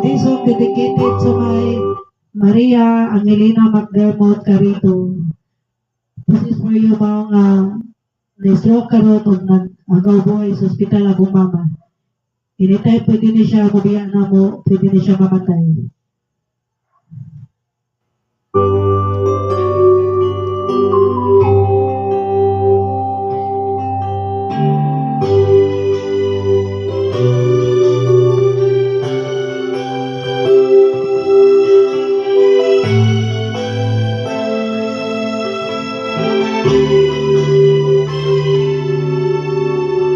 this song dedicated to my Maria Angelina McDermott Carito. This is for you mga na-stroke karot o nag-agaw buhay sa ospital akong mama. Anytime pwede na siya mabiya na mo, pwede na siya mamatay.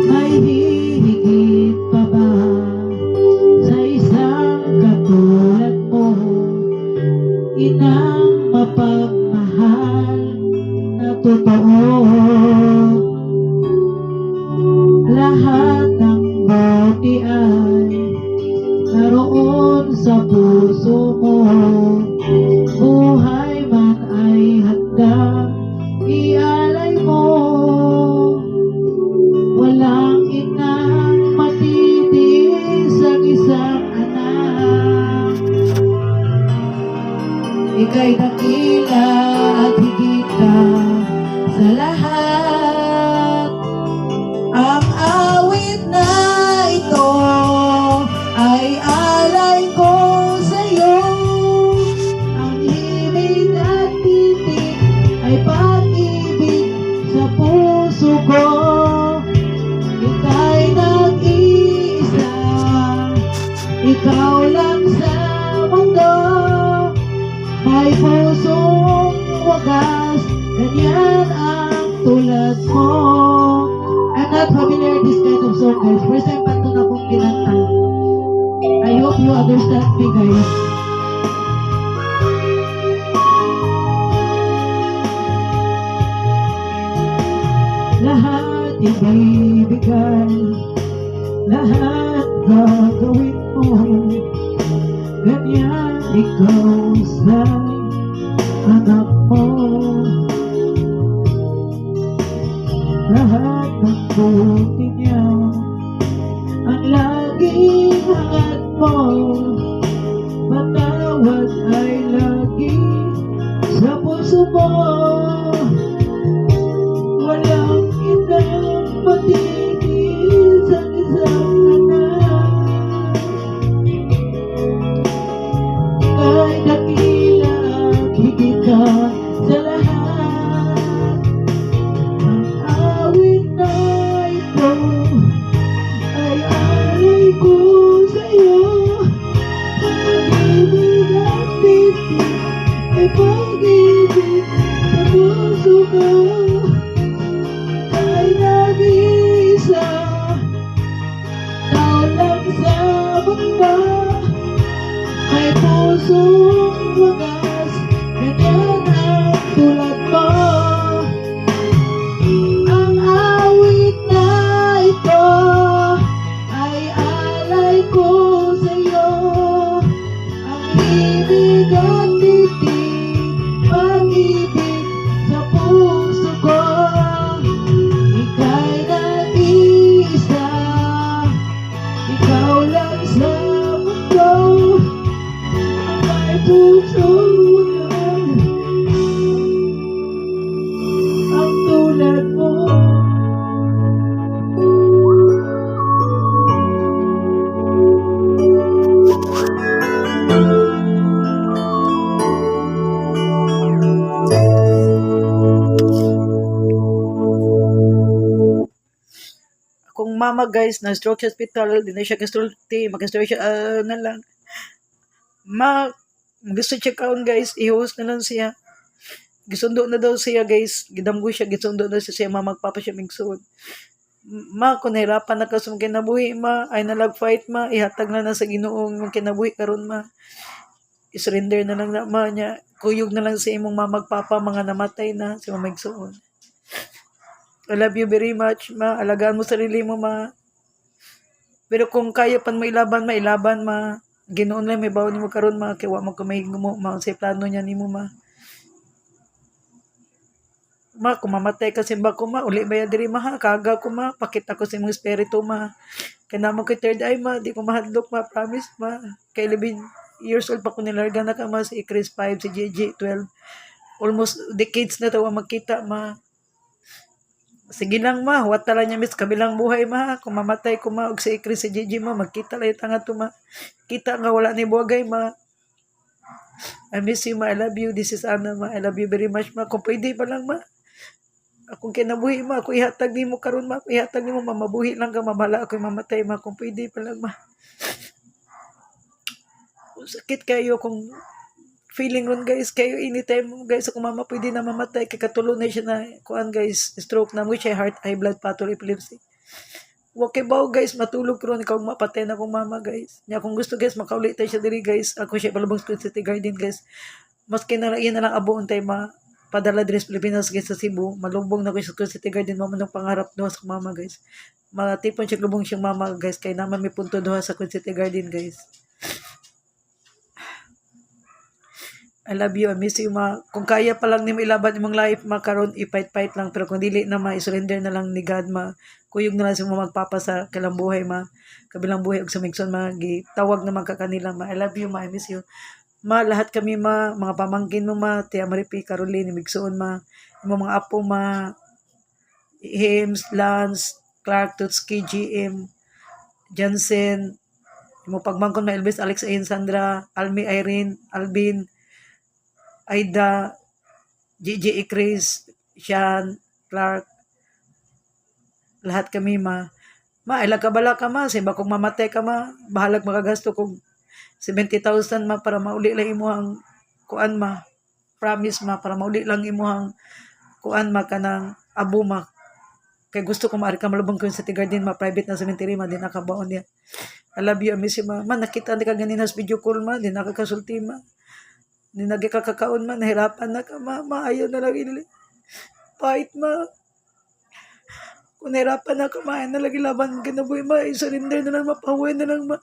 May hihigit pa ba sa isang katulad mo, inang mapagmahal na totoo? Lahat ng buti ay naroon sa puso mo, buhay man ay handang ialay mo. Walang inang matitiis ang isang anak. Ika'y dakila at higit ka sa lahat. Ang awit na ito ay alay ko sa'yo. Ang himig at titig ay pag-ibig sa puso ko. Ika'y nag-iisa, ikaw lang sa mundo. May pusong wagas, ganyan ang tulad mo. I'm not familiar with this kind of song, guys. First time pa ito na akong kinanta. I hope you understand me, guys. Lahat ibibigay, lahat gagawin mo. Ganyan ikaw sa anak mo. Lahat ng buti niya ang laging hangad mo. Patawad ay lagi sa puso mo. Walang inang matitis ang isang anak. Ika'y dakila, higit ka sa lahat. Ang awit na ito ay alay ko sa'yo. Pag-ibig at titig ay pag-ibig sa puso ko. Ay nag-iisa, ikaw lang sa mundo. May pusong wagas, ganyan ang tulad mo. Ang awit na ito ay alay ko sa'yo. Ang ibig at titig, pag-ibig sa puso ko. Ika'y nag-iisa, ikaw lang sa mundo. May pusong wagas, ang tulad mo. Kung mama guys na stroke sa hospital, di na siya kasulti, mag-stroke siya, na lang. Gusto check out guys, i-host na lang siya. Gisundo na daw siya guys, gidamgo siya, gisundo na siya magpapa siya migsuod. Kung nahirapan na ka sa mga kinabuhi ay nalag-fight ihatag na sa Ginoong mga kinabuhi karon i-surrender na lang na niya. Kuyog na lang sa imong magpapa, mga namatay na, si mamigsuod. I love you very much, alagaan mo sarili mo, Pero kung kaya pan mo ilaban, Ginoon lang may bawo nimo karon, kaya wa mo kamahig mo, sa plano niya nimo, Ma, kung mamatay ka simba ko ma, uli ba yan diri ma ha, kaga ko ma, pakita ko sa imong espiritu ma. Kaya naman ko third eye ma, di ko mahadlok ma, promise ma. Kay 11 years old pa ko nilarga na ka ma, si Chris 5, si JJ 12. Almost decades na tawa magkita ma. Sige lang ma, wata lang niya miss kabilang buhay ma. Kung mamatay ko ma, og si Chris si JJ ma, magkita lang yung tanga to ma. Kita nga wala ni buwagay ma. I miss you ma, I love you, this is Anna ma, I love you very much ma. Kung pwede pa lang ma, akong kinabuhi ma, ako ihatag ni mo karon ma, ako ihatag ni mo ma, mabuhi lang ka, mamala ako mamatay ma, kung pwede pa lang ma. Sakit kayo kung feeling ron guys, kayo anytime guys, ako mama pwede na mamatay, kay katulo na siya na, kuan guys, stroke na mo siya, heart, high blood, patol, epilepsy. Okay ba guys, matulog ron, ikaw mapatay na akong mama guys. Nya kung gusto guys, makaulit tayo siya diri guys, ako siya palabang City Garden guys. Maski na yan na lang abuon tayo ma, padala diri sa Pilipinas guys sa Cebu, malubong na ko sa City Garden mama ng pangarap doha sa mama guys. Matipon siya lubong siyang mama guys, kay naman may punto doha sa City Garden guys. I love you, I miss you ma. Kung kaya pa lang nimo ilaban imong life ma karon i-fight lang, pero kung dili na ma i-surrender na lang ni God ma. Kuyog na lang sa mga magpapa sa kalang buhay ma. Kabilang buhay og sa migson ma, gitawag naman ka kanila ma. I love you ma, I miss you. Ma, lahat kami ma, mga pamangkin mo ma, Tia Maripi, Caroline, Migsoon ma, imong mga apo ma, Hims, Lance, Clark, Tutski, GM, Jansen, imong pagmangkon ma, Elvis, Alex, Ayn, Sandra, Almi, Irene, Alvin, Aida, Gigi, Chris, Sean, Clark, lahat kami ma. Ma, ilang kabala ka ma, simba kung mamatay ka ma, bahalag makagasto kung 70,000 ma para mauli lang imuhang kuan ma. Promise ma, para mauli lang imuhang kuan ma kanang abo ma. Kay gusto ko maari ka malubong ko sa Garden ma, private na cemetery ma, din nakabaon niya. I love you, I miss you ma. Ma, nakita ni ka ganina sa video call ma, din nakakasulti ma. Din nagkakakaon ma, nahirapan na ka ma, ayaw na lang inili. Fight ma. Kung nahirapan na ka ma, na lagi laban kinabuhi ma, i-surrender na lang ma, pahuwi na lang ma.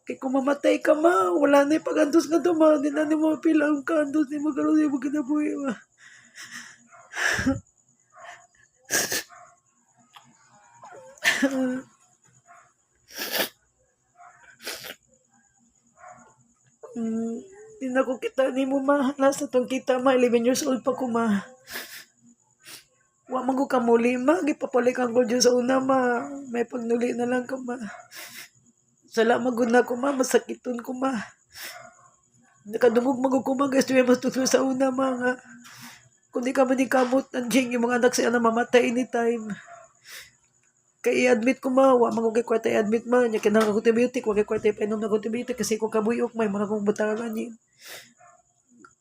Kaya kung mamatay ka ma, wala na yung pag-antos nga to ma, di na ni mo pilang ka-antos ni mo, karoon di mo kinabuhi ma. Di na ko kita ni mo ma, last na tong kita ma, 11 years old pa ko ma. Wa man ko kamuli ma, gipapalikan ko dyan sa una ma, may pagnuli na lang ka ma. Sala magud na ko ma, masakiton ko ma. Nakadungog magud ko ma, guys, may mas tuto sa una ma nga. Kung di ka manikamot, nandiyan yung mga anak siya na mamatay anytime. Kaya i-admit ko ma, wa man ko kay kwarta i-admit ma, nya kinang ako antibiotic, wa kay kwarta i-painom na antibiotic kasi ko kabuyok may mga kong butangan niya.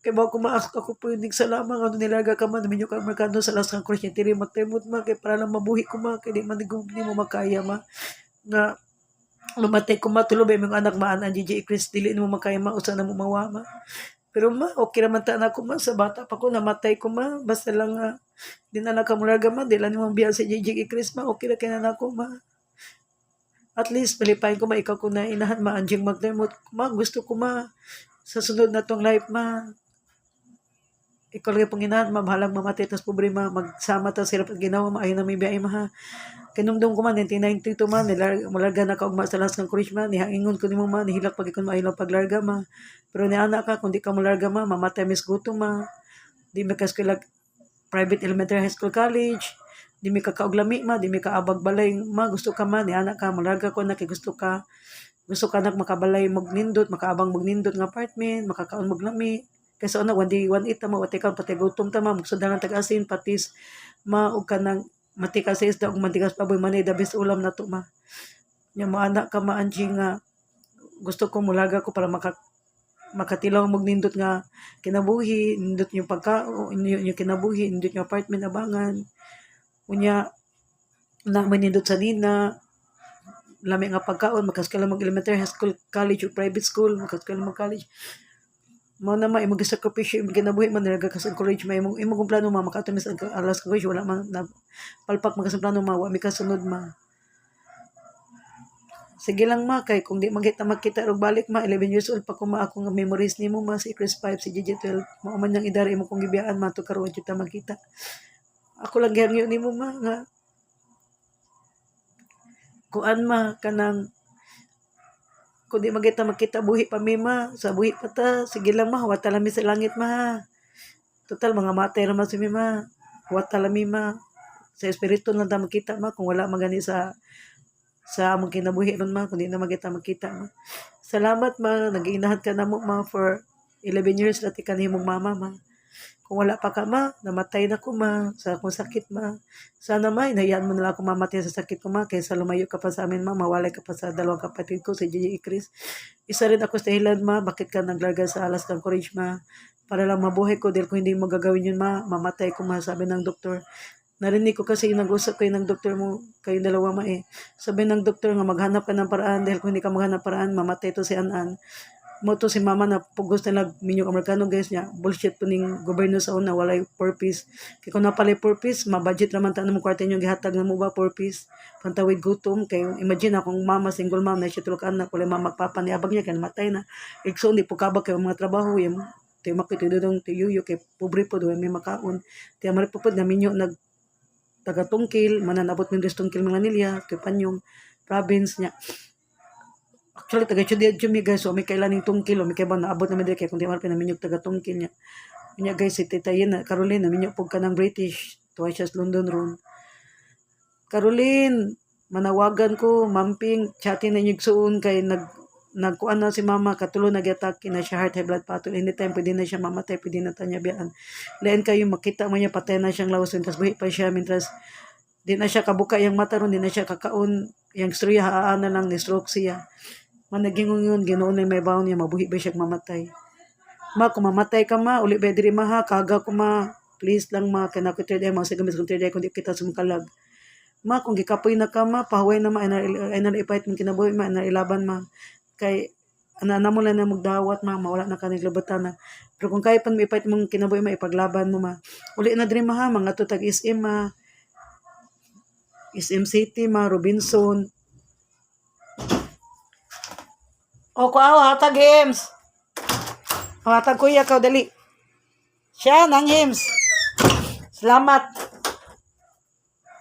Kaya ba ko maak ako po yung salamat ano nilaga ka man, namin yung kamerkado sa las kang cross niya, tiri magtimot ma, kaya para lang mabuhi ko ma, kaya di man di mo makaya ma. Nga, lumatay ko ma, tulo ba yung anak maan ang GJ Chris, dili mo makaya ma, usa na mo mawa ma. Pero ma, okay naman ta na ko ma, sa bata pa ko, namatay ko ma, basta lang di na nakamulaga ma, di lang mo biyan si GJ Chris ma, okay na kaya na ako ma. At least, palipain ko ma, ikaw ko na inahan ma, anjing magdemot ma, gusto ko ma, sa sunod na tong life ma, ikaw lang yung panginahan, mabahalang mamatay, tas pobre ma, magsama ta sila pag ginawa ma, ayaw na may biyay ma ha. Kinumdum ko man, 1992 man, malarga na ka og sa last ng courage man, nihaingon ko ni mo man, nihilak pag ikon maayon paglarga ma. Pero ni anak ka, kung di ka malarga ma, mamatay mis gutom ma. Di mi ka eskwela, private elementary high school college, di mi ka kauglami ma, di mi ka abag balay ma, gusto ka ma, ni anak ka, malarga ko na, kay gusto ka nak makabalay magnindot, makaabang magnindot ng apartment, makakaon maglami. Kasi una, one day, one eat ta mo, wate ka, pati gutom ta ma, magsundan ng tag-asin, patis, ma, o ka ng matikas sa isda, o matikas pa boy, manay, the best ulam na to ma. Yung mga anak ka maanjing nga, gusto ko mulaga ko para makatilaw magnindot nga kinabuhi, nindot yung yung kinabuhi, nindot yung apartment abangan. Unya, na manindot sa nina, lami nga pagkaon, makaskala mag-elementary, high school, college, o private school, makaskala mag-college. Mao na ma imong sakripisyo imong ginabuhi man nalaga ka sa college ma imong plano ma makatumis ang alas ka college wala man na palpak magasan plano ma wa mi kasunod ma. Sige lang ma, kay kung di magkita magkita og balik ma, 11 years old pa ko ma, ako nga memories nimo ma, si Chris 5, si Gigi 12, mao man yang idari mo kong gibiyaan ma, to karon kita magkita. Ako lang gyud nimo ma, nga kuan ma, kanang kung di magkita magkita buhi pa mi ma, sa buhi pa ta, sige lang ma, wata lami sa langit ma ha. Total mga matay naman si mi ma, wata lami ma, sa espiritu lang ta magkita ma, kung wala magani sa among kinabuhi ron ma, kundi na magkita magkita ma. Salamat ma, nag-iinahan ka na mo ma for 11 years dati ka mong mama ma. Kung wala pa ka ma, namatay na ko ma, sa akong sakit ma. Sana ma, inayaan mo na lang ako mamatay sa sakit ko ma, kaysa lumayo ka pa sa amin ma, mawalay ka pa sa dalawang kapatid ko, si Gigi Chris. Isa rin ako sa dahilan ma, bakit ka naglarga sa alas kang courage ma, para lang mabuhay ko, dahil kung hindi mo gagawin yun ma, mamatay ko ma, sabi ng doktor. Narinig ko kasi nag-usap kayo ng doktor mo, kayo dalawa ma eh. Sabi ng doktor nga maghanap ka ng paraan dahil kung hindi ka maghanap paraan, mamatay to si Anan. Mo to si mama na pugos na minyong Amerikano guys niya. Bullshit to ning gobyerno sa una, walay purpose. Kaya kung napalay purpose, mabudget naman ta mo kwarta nyo, gihatag na mo ba purpose. Pantawid gutom, kayo imagine akong mama, single mom, na siya tulog anak, wala magpapa niya, abag niya, kaya matay na. Ikso, hindi po kabag kayo mga trabaho, yung tayo makitudodong tuyuyo, kay pobre po, doon may makaon. Tayo maripupod na minyo taga-Tungkil, mananabot ng Tungkil mga nilya, Panyong province niya. Actually, taga-Chudi guys, so may kailan ng Tungkil, o may kailan naabot namin dito, kaya kung di man pinaminyog taga-Tungkil niya. Niya guys, si Tita Yena, Caroline, naminyo po ka ng British, twice as London ron. Caroline, manawagan ko, mamping, chatin na nyugsuon, kay nagkuan na si mama, katulo nag-atake na siya, heart, high blood patol, anytime pwede na siya mamatay, pwede na tanya biyaan. Lain kayo makita mo niya, patay na siyang lawas, mintas buhi pa siya, mintas di na siya kabuka yung mata ron, di na siya kakaon, yung istorya haan na lang, ni-stroke siya. Managingon yun, ginoon na may baon niya, mabuhi ba siya mamatay. Ma, kung mamatay ka ma, uli ba diri ma ha, kaga ko ma, please lang ma, kaya ko third eye, mga sigamis kong third eye, kung di kita sumkalag. Ma, kung gikapoy na ka ma, pahuway na ma, ay nalaipahit mong kinabuhi ma, ay nailaban ma, kay ana mo lang na magdawat ma, mawala na ka naglabatan na. Pero kung kaya pa may ipahit mong kinabuhi ma, ipaglaban mo ma. Uli na diri ma ha, mga tutag SM ma, SM City ma, Robinson. O kuaw, hatag Hims. O hatag kuya, kaw dali. Siya, nang Hims. Salamat.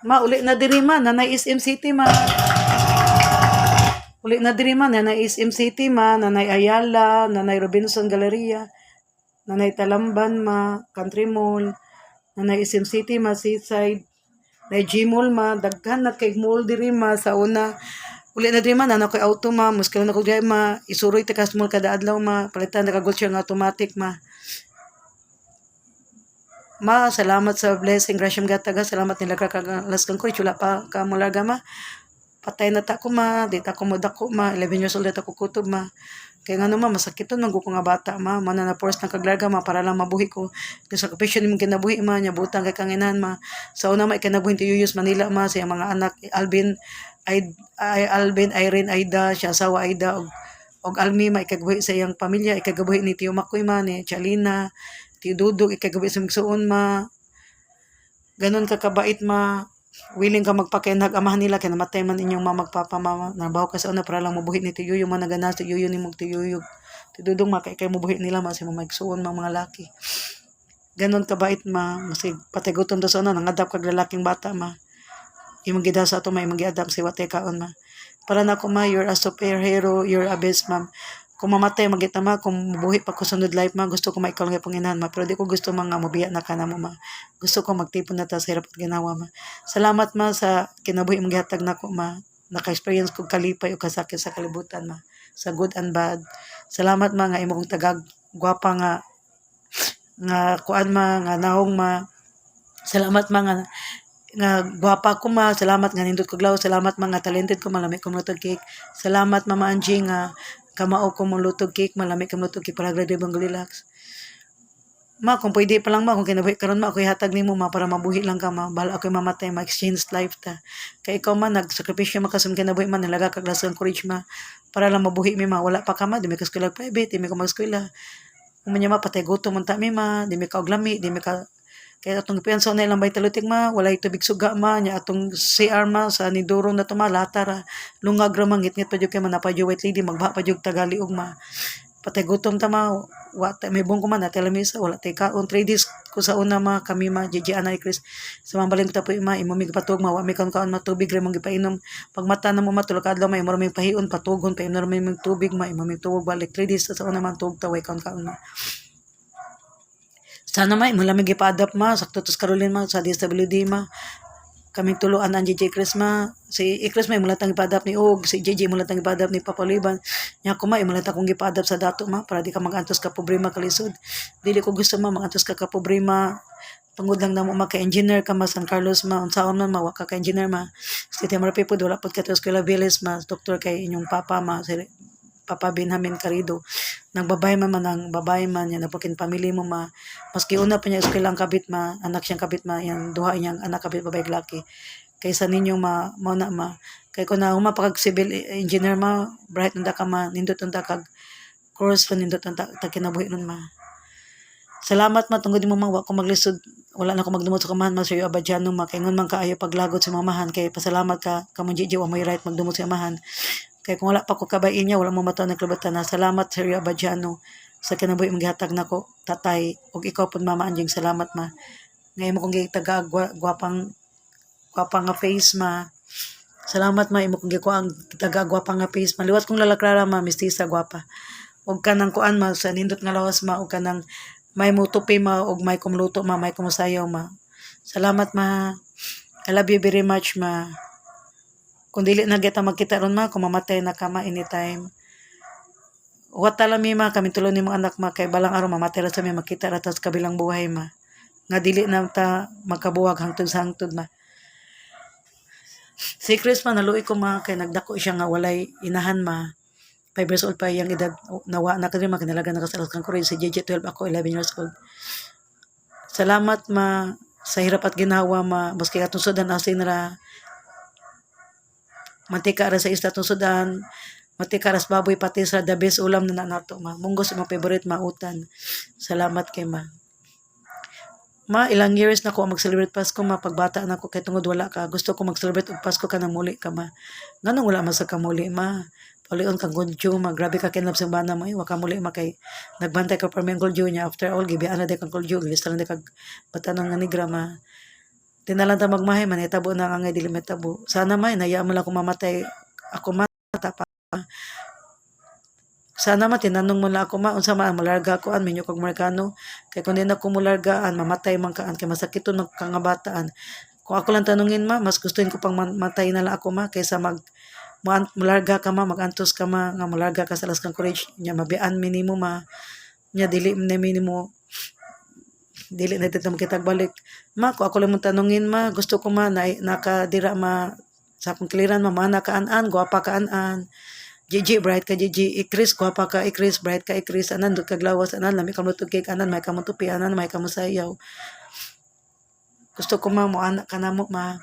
Ma, uli na diri ma, nanay SM City ma. Uli na diri ma, nanay SM City ma, nanay Ayala, nanay Robinson Galleria, nanay Talamban ma, Country Mall, nanay SM City ma, Seaside, nanay G-Mall ma, daghan na kay mall diri ma, sa una. Uli na diri ma, nana ko'y auto ma, muskil na ko diri ma, isuroy takas mall kada adlaw ma, palitan na kagul siya nga automatic ma. Ma, salamat sa blessing, grasyam gataga, salamat nila kakalas kang ko, chula pa ka mulaga ma. Patay na ta ko ma, di ta ko modako ma, 11 years old na ta ko kutob ma. Kaya nga naman, masakit to nang ko nga bata ma, mana na force ng kaglarga ma, para lang mabuhi ko. Kasi sa kapisyon mong kinabuhi ma, niya butang kay kanginan ma. Sa una ma, ikinabuhin ti Yuyos Manila ma, sa mga anak, Alvin, Irene, Aida, siya asawa Aida, og Almi ma, ikagabuhi sa iyang pamilya, ikagabuhi ni Tiyo Makoy ma, ni Chalina, Tiyo Dudog, ikagabuhi sa Migsuon ma. Ganon ka kabait ma, willing ka magpakinag amahan nila kaya namatay man inyong magpapamama nabaho ka sa una para lang mabuhi ni Tiyuyo man nagana sa Tiyuyo ni mong Tiyuyo tidudong makay kay mabuhi nila mas magsuon mga laki ganon kabait ma masig patigutom do sa una nangadap kag lalaking bata ma imong gida sa ato may imong giadap si wate kaon ma para na ko ma you're a superhero you're a best ma'am kung mamatay magita ma kung mabuhi pa ko sunod life ma gusto ko maikaw nga Panginoon ma pero di ko gusto mga mabiya na kana mo ma gusto ko magtipon na ta sa hirap at ginawa ma salamat ma sa kinabuhi mong gihatag nako ma naka-experience ko kalipay o kasakit sa kalibutan ma sa good and bad salamat ma nga imo kong tagag gwapa nga kuan ma nga naong ma salamat ma nga gwapa ko ma salamat nga nindot ko glaw salamat mga talented ko malami ko lutog cake salamat mama Angie nga kamao ko mong lutog cake malami ko lutog cake para grade bang relax ma kung pwede pa lang ma kung kinabuhi karon ma ako ihatag nimo ma para mabuhi lang ka ma bala ako mamatay ma-exchange life ta kay ikaw man nagsakripisyo makasum kinabuhi man nalaga kag lasang courage ma para lang mabuhi mi ma wala pa ka ma di mi ka eskwela private di mi ka mag-eskwela umanya ma patay gutom man ta mi ma di mi ka og lami di mi ka Kaya atong piyansa na ilang bay talutik ma, walay tubig suga ma, nya atong CR ma, sa nidurong na to ma, lata ra, lungag ra ngit-ngit pa jud kay man pa jud white lady, magba pa jud tagaliog ma. Patay gutom ta ma, may bungko man natin lamisa, wala tay kaon, 3 days ko sa una ma, kami ma, Gigi Anay Chris, sa mga balin ta po ima, imamig patug ma, wa may kaon matubig rin mong ipainom, pag mata na mo matulog adlaw ma, imo raming pahion, patugon, painom raming tubig ma, imamig tubig balik, 3 days sa una man tug taway kaon ma. Sana ma, imo lamig ipa-adapt ma, sakto tos Caroline ma, sa DSWD ma, kami tuluan ang JJ Chris ma, si Chris ma imulatang ipadap ni Og, si JJ imulatang ipadap ni Papa Liban, nya ko ma imulatang kong ipadap sa dato ma, para di ka magantos ka problema kalisod, dili ko gusto ma magantos ka problema, tungod lang na mo maka-engineer ka ma, San Carlos ma, unsaon man ma, waka ka-engineer ma, si Timar Pipo, wala po ka to Escuela Villas ma, doktor kay inyong papa ma, si Papa Benjamin Carido, nang babae man ang babae man, yan napakin pamilya mo ma, maski una pa niya eskwela ang kabit ma, anak siyang kabit ma, yan duha niyang anak kabit babae laki, kaysa ninyo ma, na ma, kay ko na umapakag civil engineer ma, bright nanda ka ma, nindot nanda kag course pa nindot nanda kinabuhi nun ma. Salamat ma, tungod mo ma, wa ko maglisod, wala na ko magdumot sa kamahan ma, Sir Abadjano ma, kay ngon man kaayo paglagot sa mamahan, kay pasalamat ka, kamon Gigi, wa may right magdumot sa mamahan. Kaya kung wala pa ko kabayin niya, wala mo mataw na klubatan na. Salamat, Sir Abadjano, sa kinabuhi mong gihatag na ko, tatay, o ikaw po mama anjing, salamat ma. Ngayon mo kong gitaga, gwapang nga face ma. Salamat ma, imo kong gikuang taga gwapang nga face ma. Liwat kong lalaklara ma, mistisa gwapa. Huwag ka nang kuan ma, sa nindot nga lawas ma, huwag ka nang may mutupi ma, huwag may kumluto ma, may kumusayaw ma. Salamat ma. I love you very much ma. Kung dili na kita magkita ron ma, kung mamatay na ka ma anytime. Wat talami ma, kami tulong ni mga anak ma, kay balang araw mamatay ra sa mi, makita ra tas kabilang buhay ma. Nga dili na ta magkabuwag hangtod sa hangtod ma. Si Chris ma, naluoy ko ma, kay nagdako siya nga walay inahan ma. 5 years old pa yung edad, nawa na ka rin ma, kinalaga nakasalas kang kurin. Si JJ 12, ako 11 years old. Salamat ma, sa hirap at ginawa ma, maski atong sudan asin ra, mantika ra sa isda atong sudan, mantika ra sa baboy pati sa the best ulam na nato ma. Munggos mo favorite mautan. Salamat kay ma. Ma, ilang years na ko mag-celebrate Pasko ma, pagbata na ko kay tungod wala ka. Gusto ko mag-celebrate og Pasko ka nang muli ka ma. Nganong wala man sa kamuli ma. Paulion kang Goldjo ma, grabe ka kinlab sa bana mo, wa ka muli ma kay nagbantay ka pa men Goldjo niya. After all, gibian na de kang Goldjo, gilistal na de kag batanong nga negra ma. Tinalan ta magmahay man, itabo na nga dili metabo. Sana ma, inaya mo lang kung mamatay ako mata pa. Sana ma, tinanong mo lang ako ma, unsa man malarga ko an, minyo kag Marcano. Kay kung di na ko mulargaan, mamatay man kaan, kay masakiton magkangabataan. Kung ako lang tanungin ma, mas gustuhin ko pang matay na lang ako ma, kaysa mularga ka ma, magantos ka ma, nga mularga ka sa alas kang courage, nya mabian minimo ma, nya dili na minimo, dili na dito makitag balik. Ma, kung ako lang mong tanungin ma, gusto ko ma, nakadira ma, sa akong kiliran ma, mana kaan-an, gwapa kaan-an, Gigi, bright ka Gigi, Chris, gwapa ka Chris, bright ka Chris, anan, dut kaglawas, anan, lami ka mo tugkik, anan, may ka mo tupi, anan, may ka mo sayaw. Gusto ko ma, mo anak ka na mo ma,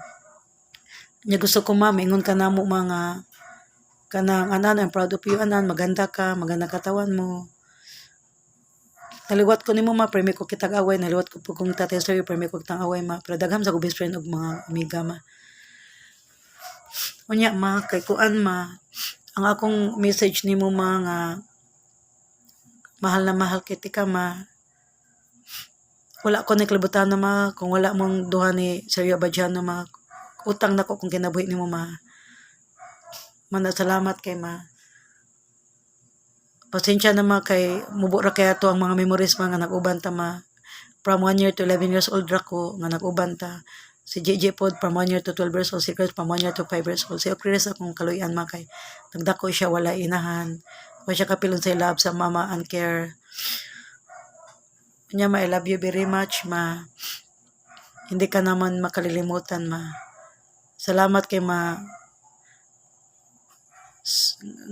nya gusto ko ma, mingon ka na mo mga, kanang anan, I'm proud of you, anan, maganda ka, maganda katawan mo. Naliwat ko nimo ma, premi ko kitag away, naliwat ko po kung tatay sa'yo, premi ko kitang away ma, pero dagham sa ko best friend og mga amiga ma. Unya ma, kay kuan ma, ang akong message nimo ma nga, mahal na mahal kiti ka ma, wala ko naklabutan na ma, kung wala mong duha ni Sir Abadjano ma, utang na ko kung kinabuhi nimo ma. Mana salamat kay ma. Pasensya na ma, kay mubura kaya to ang mga memories ma nga nag-uban ta ma. From 1 year to 11 years old ra ko nga nag-uban ta. Si JJ pod from 1 year to 12 years old, si Chris from 1 year to 5 years old. Si Chris akong kaluyan ma, kay nagdako siya wala inahan. Wa siya kapilon sa love sa mama and care. Nya ma, I love you very much ma. Hindi ka naman makalilimutan ma. Salamat kay ma,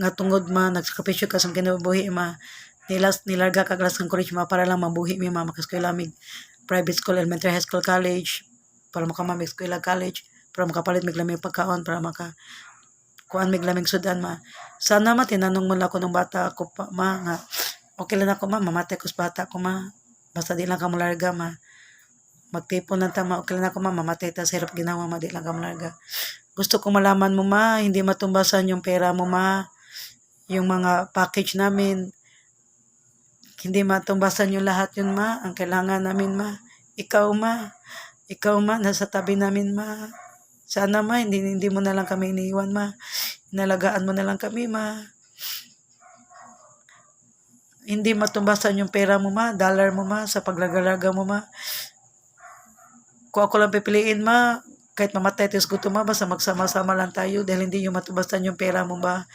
nga tungod ma, nagsakripisyo ka sa kinabuhi ma, nilarga ka klas ng courage ma, para lang mabuhi mi ma, makaskwela mig private school, elementary, high school, college, para makamamig eskwela, college, para makapalit mig lamig pagkaon, para kuan mig lamig sudan ma. Sana ma, tinanong mo lang ako ng bata ako pa ma, nga okay lang ako ma, mamatay ko sa bata ko ma, basta di lang ka mularga ma. Magtipon lang ta ma, okay lang ako ma, mamatay ta sa hirap ginawa ma, di lang ka malaga. Gusto ko malaman mo ma, hindi matumbasan yung pera mo ma, yung mga package namin, hindi matumbasan yung lahat yun ma, ang kailangan namin ma. Ikaw ma, nasa tabi namin ma. Sana ma, hindi mo na lang kami iniiwan ma. Inalagaan mo na lang kami ma. Hindi matumbasan yung pera mo ma, dollar mo ma, sa paglagalaga mo ma. Kung ako lang pipiliin ma, kahit mamatay tis gusto ma, basta magsama-sama lang tayo dahil hindi yung matumbasan yung pera mo ba.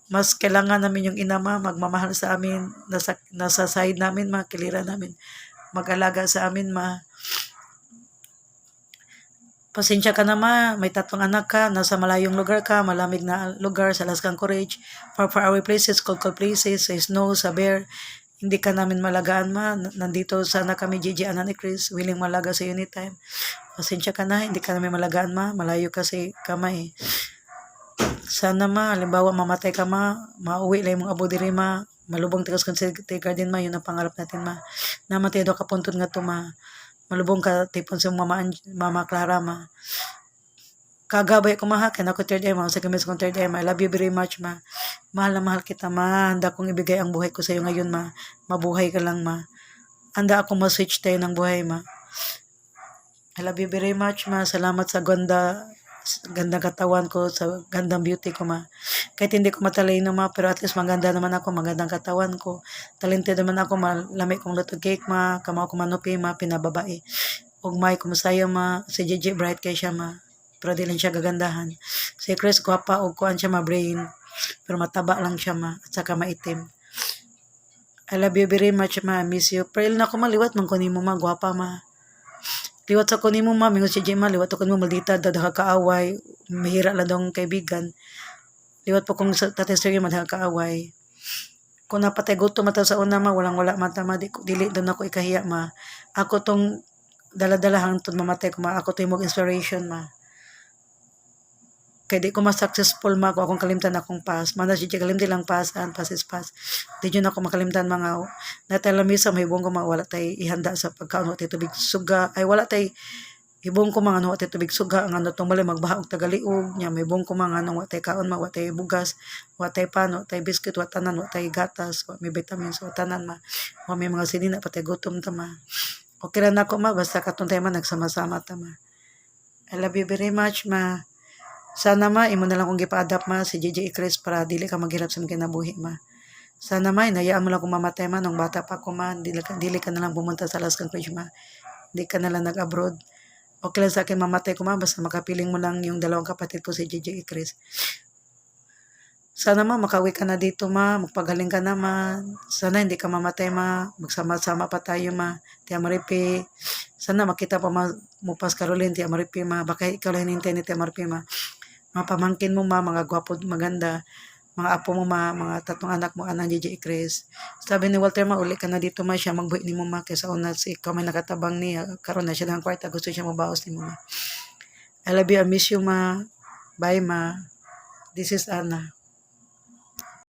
Mas kailangan namin yung ina ma, magmamahal sa amin, nasa side namin ma, kilira namin, mag-alaga sa amin ma. Pasensya ka na ma, may 3 anak ka, nasa malayong lugar ka, malamig na lugar sa Alaskan Courage, far away places, cold places, sa snow, sa bear. Hindi ka namin malagaan ma, nandito sana kami Gigi, Ana ni Chris, willing malaga sa anytime. Pasensya ka na, hindi ka namin malagaan ma, malayo kasi kamay. Sana ma, halimbawa mamatay ka ma, mauwi lang yung abo diri ma, malubong tigas kung garden ma, yun ang pangarap natin ma. Namatay daw kapuntod nga to ma, malubong ka tipon sa mama Clara ma. Kagabay ko ma ha, kaya ako third eye ma, sa kamis kong third eye ma, I love you very much ma. Mahal na mahal kita ma, handa kong ibigay ang buhay ko sa iyo ngayon ma, mabuhay ka lang ma. Handa ako ma-switch tayo ng buhay ma. I love you very much ma, salamat sa gandang katawan ko, sa gandang beauty ko ma. Kahit hindi ko matalino ma, pero at least maganda naman ako, magandang katawan ko. Talented naman ako, malami kong luto cake ma, kamaw ko manupi ma, pinababae. Ugmay ko masaya ma, si Gigi bright kay siya ma, pero di lang siya gagandahan. Si Chris gwapa og kuan siya ma brain, pero mataba lang siya ma, at saka maitim. I love you very much ma, miss you. Pero na ko maliwat man ko nimo ma, gwapa ma. Liwat sa kunin mo ma, mingon si Gemma, liwat ako mo maldita, dadaha kaaway, mahira lang dong kaibigan. Liwat po kung sa tatay sir madaha kaaway. Kung napatay gusto mata sa una ma, walang-wala mata ma, dili doon ako ikahiya ma. Ako tong daladalahan tong mamatay ko ma, ako to yung inspiration ma. Kaya di ko mas-successful ma, kung akong kalimtan akong pass. Mana siya kalimtan lang pass is pass. Di yun ako makalimtan mga, natalamisa, mahibong ko mga wala tay ihanda sa pagkaon, wala tay tubig suga, ay wala tay, hibong ko mga wala tay tubig suga, ang ano tong bali, magbaha og tagaliog, nya mahibong ko mga wala tay kaon, wala tay bugas, wala tay pan, wala tay biscuit, wala tanan, wala tay gatas, wala may vitamins, wala tanan ma, wala may mga sinina, patay gutom ta ma. Okay lang ako ma, basta katong tayo ma, nagsama-sama ta ma. I love you very much ma. Sana ma, imo na lang kong gipa-adapt ma, si Gigi Chris para dili ka maghirap sa mga kinabuhi ma. Sana ma, inayaan mo lang kung mamatay ma, nung bata pa ko ma, dili ka na lang pumunta sa Alaskan Courage ma. Hindi ka na lang nag-abroad. Okay lang sa akin mamatay ko ma, basta makapiling mo lang yung 2 kapatid ko si Gigi Chris. Sana ma, makawi ka na dito ma, magpagaling ka naman. Sana hindi ka mamatay ma, magsama-sama pa tayo ma. Tia Maripi, sana makita pa ma, mupas Caroline, Tia Maripi ma, baka ikaw lang hinintay ni Tia Maripi ma. Mga pamangkin mo ma, mga gwapo maganda, mga apo mo ma, mga 3 anak mo, anang Gigi Chris. Sabi ni Walter ma, uli ka na dito ma, siya magbuhi ni mo ma, kaysa una si ikaw may nakatabang niya, karon na siya ng kwarta, gusto siya mabawas ni mo ma. I love you, I miss you ma, bye ma, this is Anna.